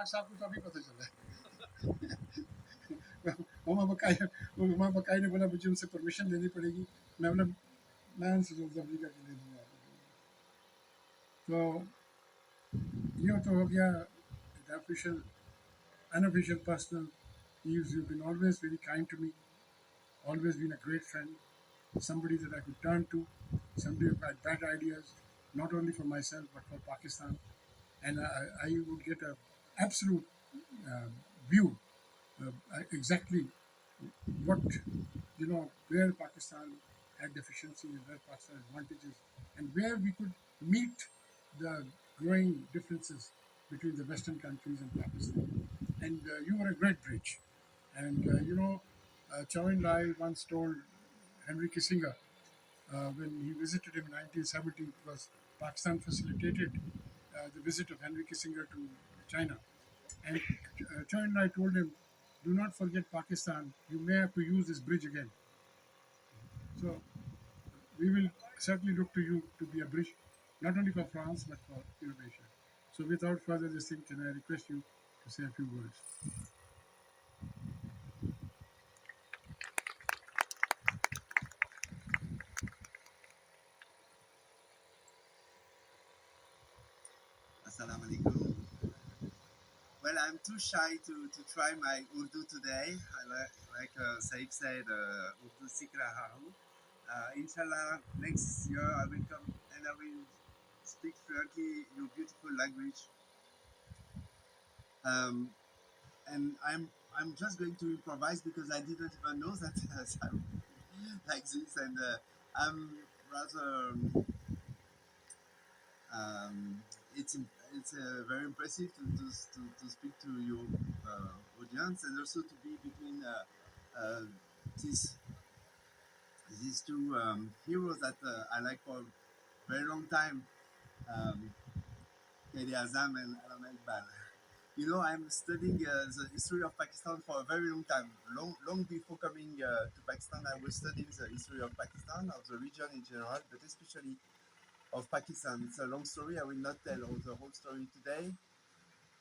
खान साहब को तो अभी पता चला है। मामा बकाई ने बोला मुझे उनसे परमिशन लेनी पड़ेगी। मैं बोला मैं उनसे जल्दी करके ले दूंगा। तो ये तो हो गया official unofficial personal. You've been always very kind to me, always been a great friend, somebody that I could turn to, somebody who had bad ideas, not only for myself but for Pakistan. And I would get a absolute uh, view exactly what where Pakistan had deficiencies, where Pakistan had advantages, and where we could meet the growing differences between the Western countries and Pakistan. And you were a great bridge. And Chow En Lai once told Henry Kissinger when he visited him in 1970, because Pakistan facilitated the visit of Henry Kissinger to China. And Chow En Lai told him, do not forget Pakistan, you may have to use this bridge again. So we will certainly look to you to be a bridge, not only for France, but for Asia. So without further this thing, can I request you to say a few words? Assalamu alaikum. Well, I'm too shy to try my Urdu today. Like Saif said, Urdu Sikra Hahu. Inshallah, next year I will come and I will speak fluently your beautiful language. Um, and I'm just going to improvise because I didn't even know that I'm like this, and I'm rather um, it's it's very impressive to speak to your audience and also to be between these these two heroes that I like for a very long time, um, Aasaan and Alam Iqbal. You know, I'm studying the history of Pakistan for a very long time. Long before coming to Pakistan, I was studying the history of Pakistan, of the region in general, but especially of Pakistan. It's a long story. I will not tell all the whole story today,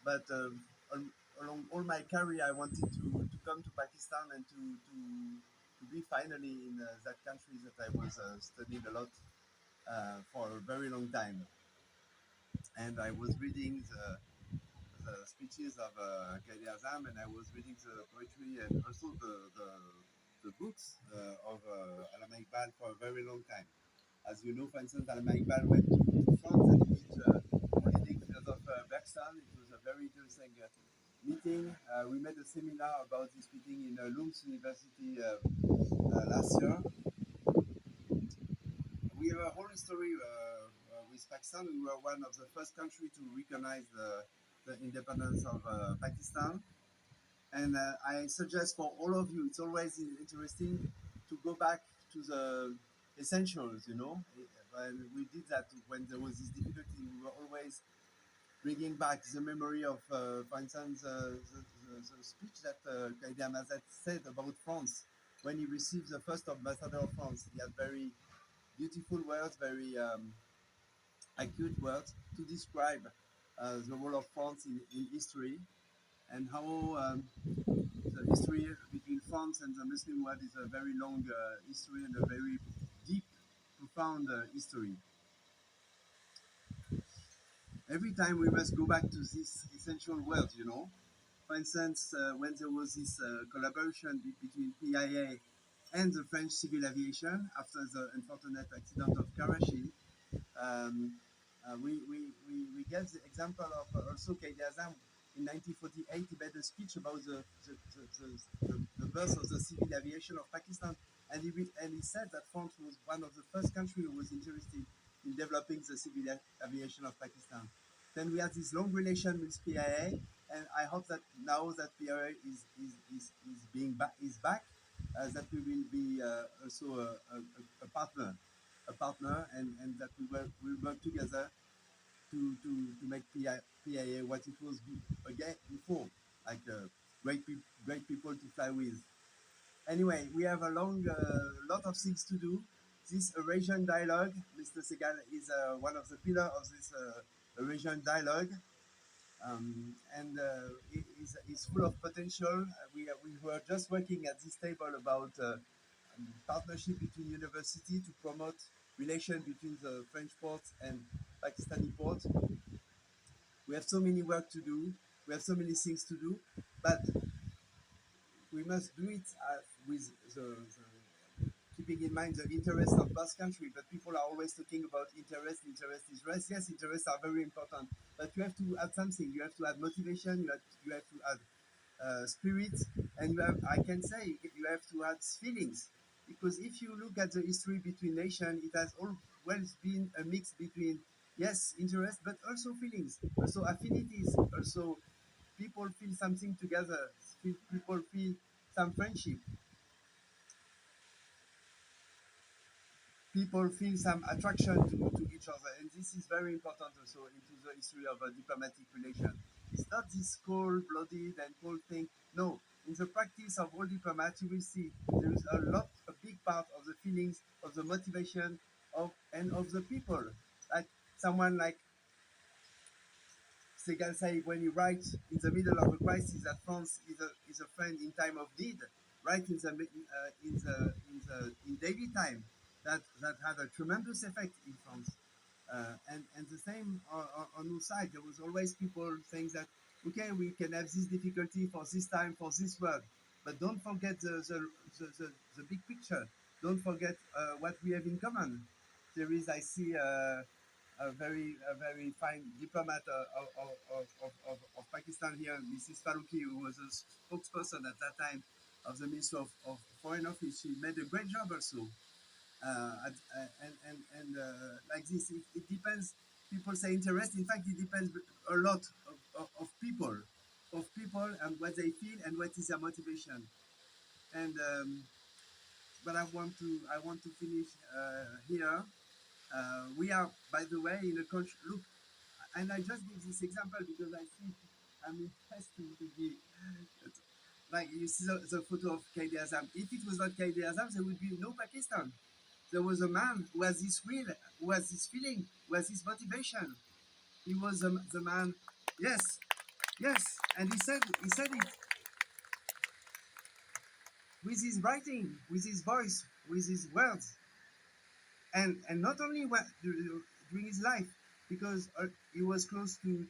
but along all my career, I wanted to come to Pakistan and to be finally in that country that I was studying a lot for a very long time. And I was reading the speeches of Qaid Azam, and I was reading the poetry and also the books of Allama Iqbal for a very long time. As you know, for instance, Allama Iqbal went to France and he did reading philosopher Bergson. It was a very interesting meeting. We made a seminar about this meeting in Lund University last year. We have a whole history with Pakistan. We were one of the first countries to recognize the independence of Pakistan. And I suggest for all of you, it's always interesting to go back to the essentials, you know. And we did that when there was this difficulty. We were always bringing back the memory of, for instance, the speech that Qaid Amazat said about France when he received the first ambassador of France. He had very beautiful words, very accurate words to describe the role of France in history and how the history between France and the Muslim world is a very long history and a very deep, profound history. Every time we must go back to this essential words, you know. For instance, when there was this collaboration between PIA and the French civil aviation after the unfortunate accident of Karachi, um, we gave the example of also Qaid Azam in 1948. He made a speech about the birth of the civil aviation of Pakistan, and he said that France was one of the first countries who was interested in developing the civil aviation of Pakistan. Then we had this long relation with PIA, and I hope that now that PIA is back, that we will be also a partner, and that we work together to make PIA what it was again before, like great people to fly with. Anyway, we have a long lot of things to do. This Eurasian dialogue, Mr. Sehgal is one of the pillars of this Eurasian dialogue. And is full of potential. We were just working at this table about partnership between university to promote relation between the French port and Pakistani port. We have so many work to do. We have so many things to do, but we must do it with keeping in mind the interest of both country. But people are always talking about interest, interest, interest. Yes, interests are very important, but you have to add something. You have to add motivation. You have to add spirit, and you have. I can say you have to add feelings, because if you look at the history between nations, it has always been a mix between yes interest, but also feelings, also affinities, also people feel something together. People feel some friendship. People feel some attraction to each other, and this is very important also into the history of a diplomatic relation. It's not this cold-blooded and cold thing. No, in the practice of all diplomats, you will see there is a big part of the feelings, of the motivation, of the people. Like someone like Sehgal say when he writes in the middle of a crisis that France is a friend in time of need, right in daily time, that had a tremendous effect in France. And the same on our side, there was always people saying that okay, we can have this difficulty for this time, for this world, but don't forget the big picture. Don't forget what we have in common. There is, I see. A very fine diplomat of Pakistan here, Mrs. Faruqi, who was a spokesperson at that time of the Minister of Foreign Office. She made a great job also. And like this, it depends. People say interest. In fact, it depends a lot of people and what they feel and what is their motivation. And but I want to finish here. We are, by the way, in a country. Look, and I just give this example because I think I'm impressed to be like you see the photo of Qaid Azam. If it was not Qaid Azam, there would be no Pakistan. There was a man who has this will, who has this feeling, who has this motivation. He was the man. Yes, yes, and he said it with his writing, with his voice, with his words, and not only during his life, because he was close to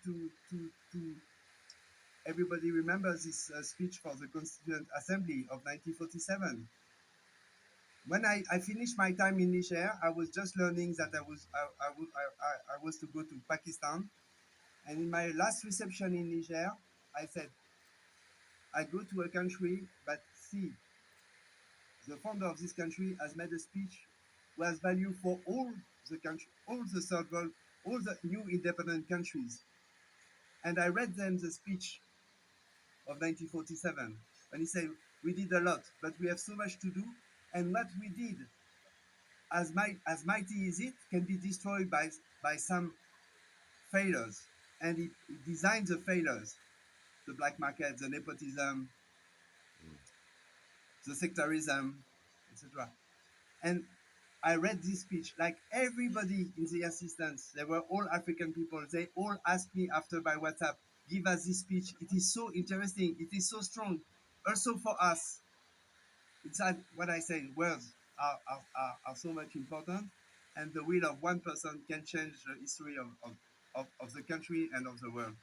everybody remembers this speech for the Constituent Assembly of 1947. When I finished my time in Niger, I was just learning that I was to go to Pakistan. And in my last reception in Niger, I said, I go to a country, but see, the founder of this country has made a speech who has value for all the country, all the third world, all the new independent countries. And I read them the speech of 1947 when he said, we did a lot, but we have so much to do. And what we did, as mighty as it, can be destroyed by some failures. And he designed the failures, the black market, the nepotism, the sectarism, etc. And I read this speech, like everybody in the assistance, they were all African people. They all asked me after by WhatsApp, give us this speech. It is so interesting. It is so strong. Also for us, it's like what I say, words are so much important, and the will of one person can change the history of the country and of the world.